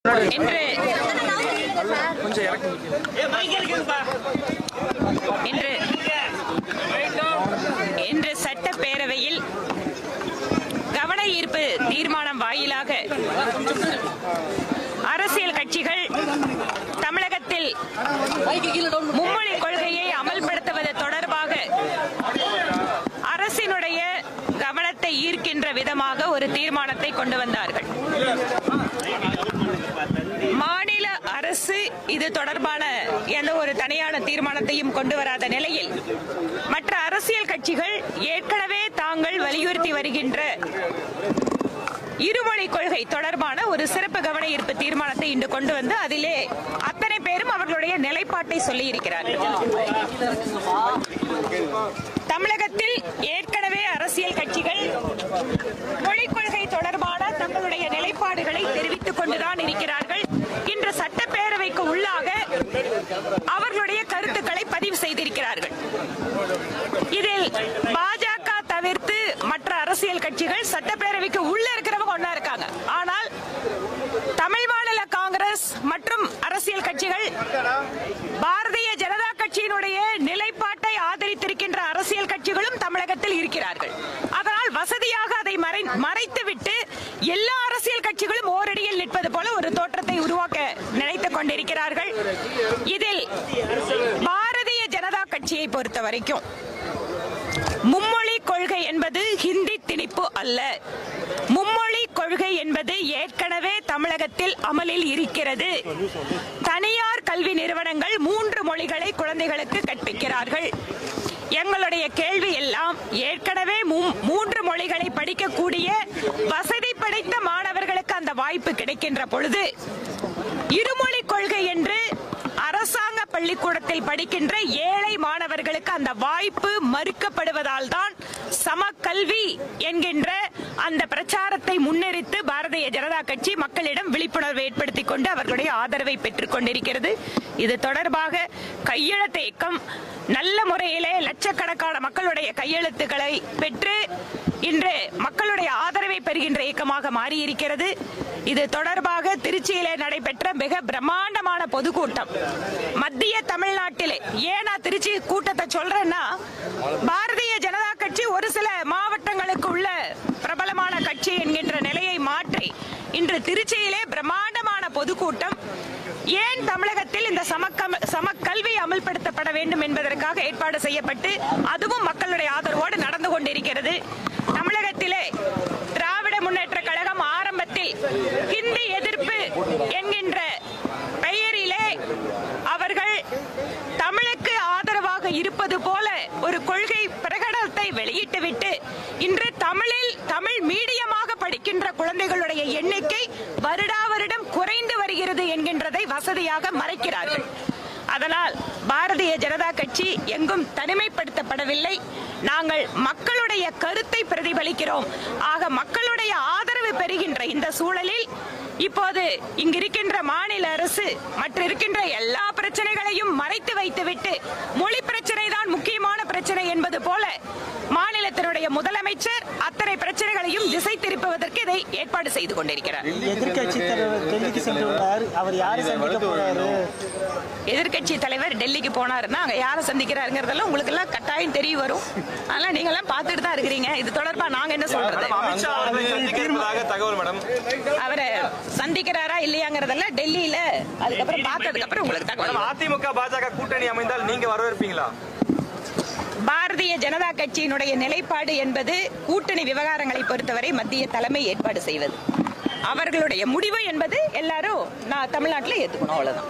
இன்று சட்டப்பேரவையில் கவன ஈர்ப்பு தீர்மானம் வாயிலாக அரசியல் கட்சிகள் தமிழகத்தில் மும்மொழி கொள்கையை அமல்படுத்துவது தொடர்பாக அரசினுடைய கவனத்தை ஈர்க்கின்ற விதமாக ஒரு தீர்மானத்தை கொண்டு வந்தார்கள். மாநில அரசு இது தொடர்பான எந்த ஒரு தனியான தீர்மானத்தையும் கொண்டு வராத நிலையில் மற்ற அரசியல் கட்சிகள் ஏற்கனவே தாங்கள் வலியுறுத்தி வருகின்ற இருமொழி கொள்கை தொடர்பான ஒரு சிறப்பு கவன ஈர்ப்பு தீர்மானத்தை இன்று கொண்டு வந்து அதிலே அத்தனை பேரும் அவர்களுடைய நிலைப்பாட்டை சொல்லி இருக்கிறார்கள். தமிழகத்தில் ஏற்கனவே அரசியல் கட்சிகள் மொழிக் கொள்கை தொடர்பான தங்களுடைய நிலைப்பாடுகளை தெரிவித்துக் கொண்டுதான் இருக்கிறார்கள். இன்று சட்டப்பேரவைக்கு உள்ளாக அவர்களுடைய கருத்துக்களை பதிவு செய்திருக்கிறார்கள். இதில் பாஜக தவிர்த்து மற்ற அரசியல் கட்சிகள் சட்டப்பேரவைக்கு உள்ள இருக்கிறவங்க ஒன்னா இருக்காங்க. ஆனால் தமிழ் மாநில காங்கிரஸ் மற்றும் அரசியல் கட்சிகள் பாரதிய ஜனதா கட்சியினுடைய நிலைப்பாட்டை ஆதரித்திருக்கின்ற அரசியல் கட்சிகளும் தமிழகத்தில் இருக்கிறார்கள். அதனால் வசதியாக அதை மறைத்துவிட்டு எல்லா அரசியல் கட்சிகளும் ஓரடியில் நிற்பது போல ஒரு தோற்றத்தை உருவாக்க நினைத்துக் கொண்டிருக்கிறார்கள். இதில் பாரதிய ஜனதா கட்சியை பொறுத்த வரைக்கும் மும்மொழி கொள்கை என்பது ஹிந்தி திணிப்பு அல்ல. மும்மொழி கொள்கை என்பது ஏற்கனவே தமிழகத்தில் அமலில் இருக்கிறது. தனியார் கல்வி நிறுவனங்கள் 3 மொழிகளை குழந்தைகளுக்கு கற்பிக்கிறார்கள். எங்களுடைய கேள்வி எல்லாம் ஏற்கனவே 3 மொழிகளை படிக்கக்கூடிய வசதி படைத்த மாணவர்களுக்கு அந்த வாய்ப்பு கிடைக்கின்ற பொழுது இருமொழி கொள்கை என்று அரசாங்க பள்ளிக்கூடத்தில் படிக்கின்ற ஏழை மாணவர்களுக்கு அந்த வாய்ப்பு மறுக்கப்படுவதால் தான் சமக்கல்வி என்கின்ற அந்த பிரச்சாரத்தை முன்னெடுத்து பாரதிய ஜனதா கட்சி மக்களிடம் விழிப்புணர்வை ஏற்படுத்திக் கொண்டு அவர்களுடைய ஆதரவை பெற்றுக் கொண்டிருக்கிறது. இது தொடர்பாக கையெழுத்து இயக்கம் நல்ல முறையிலே லட்சக்கணக்கான மக்களுடைய கையெழுத்துக்களை பெற்று இன்று மக்களுடைய ஆதரவை பெறுகின்ற இயக்கமாக மாறியிருக்கிறது. இது தொடர்பாக திருச்சியிலே நடைபெற்ற மிக பிரம்மாண்டமான பொதுக்கூட்டம் மத்திய தமிழ்நாட்டிலே. ஏன் நான் திருச்சி கூட்டத்தை சொல்றேன்னா, பாரதிய ஜனதா கட்சி ஒரு சில மாவட்டங்களுக்கு உள்ள பிரபலமான கட்சி என்கின்ற நிலையை மாற்றி இன்று திருச்சியிலே பிரம்மாண்டமான பொதுக்கூட்டம் ஏன் தமிழகத்தில் இந்த சமக்கல்வி அமல்படுத்தப்பட வேண்டும் என்பதற்காக ஏற்பாடு செய்யப்பட்டு அதுவும் மக்களுடைய ஆதரவோடு நடந்து கொண்டிருக்கிறது. தமிழகத்திலே திராவிட முன்னேற்ற கழகம் ஆரம்பத்தில் ஹிந்தி எதிர்ப்பு என்கின்ற பெயரிலே அவர்கள் தமிழுக்கு ஆதரவாக இருப்பது போல ஒரு கொள்கை பிரகடனத்தை வெளியிட்டுவிட்டு இன்று தமிழ் மீடியமாக படிக்கின்ற குழந்தைகளுடைய எண்ணிக்கை வருடா வருடம் குறைந்து வருகிறது என்கின்றதை வசதியாக மறைக்கிறார்கள். அதனால் பாரதிய ஜனதா கட்சி எங்கும் தனிமைப்படுத்தப்படவில்லை. நாங்கள் மக்களுடைய கருத்தை பிரதிபலிக்கிறோம். ஆக மக்களுடைய ஆதரவு பெறுகின்ற இந்த சூழலில் இப்போது இங்கிருக்கின்ற மாநில அரசு மற்ற இருக்கின்ற எல்லா பிரச்சனைகளையும் மறைத்து வைத்துவிட்டு மொழி பிரச்சனை தான் முக்கியமான பிரச்சனை என்பது போல மாநிலத்தினுடைய முதலமைச்சர் அத்தனை பிரச்சனைகளையும் திசை திருப்புவதற்கு இதை ஏற்பாடு செய்து கொண்டிருக்கிறார். எதிர்கட்சி தலைவர் டெல்லிக்கு போனாருன்னா அங்க யாரை சந்திக்கிறாருங்கிறதெல்லாம் உங்களுக்கு எல்லாம் கட்டாயம் தெரிய வரும். அதனால நீங்க எல்லாம் பார்த்துட்டு தான் இருக்கிறீங்க. இது தொடர்பா நாங்க என்ன சொல்றது? அவரை சந்திக்கிறாரா இல்லையாங்கிறதெல்லாம் டெல்லியில அதுக்கப்புறம் பார்த்ததுக்கு அப்புறம் உங்களுக்கு தகவல். அதிமுக பாஜக கூட்டணி அமைந்தால் நீங்க வரவேற்பீங்களா? பாரதிய ஜனதா கட்சியினுடைய நிலைப்பாடு என்பது கூட்டணி விவகாரங்களை பொறுத்தவரை மத்திய தலைமை ஏற்பாடு செய்வது. அவர்களுடைய முடிவு என்பது எல்லாரும் தமிழ்நாட்டில் ஏற்றுக்கணும். அவ்வளவுதான்.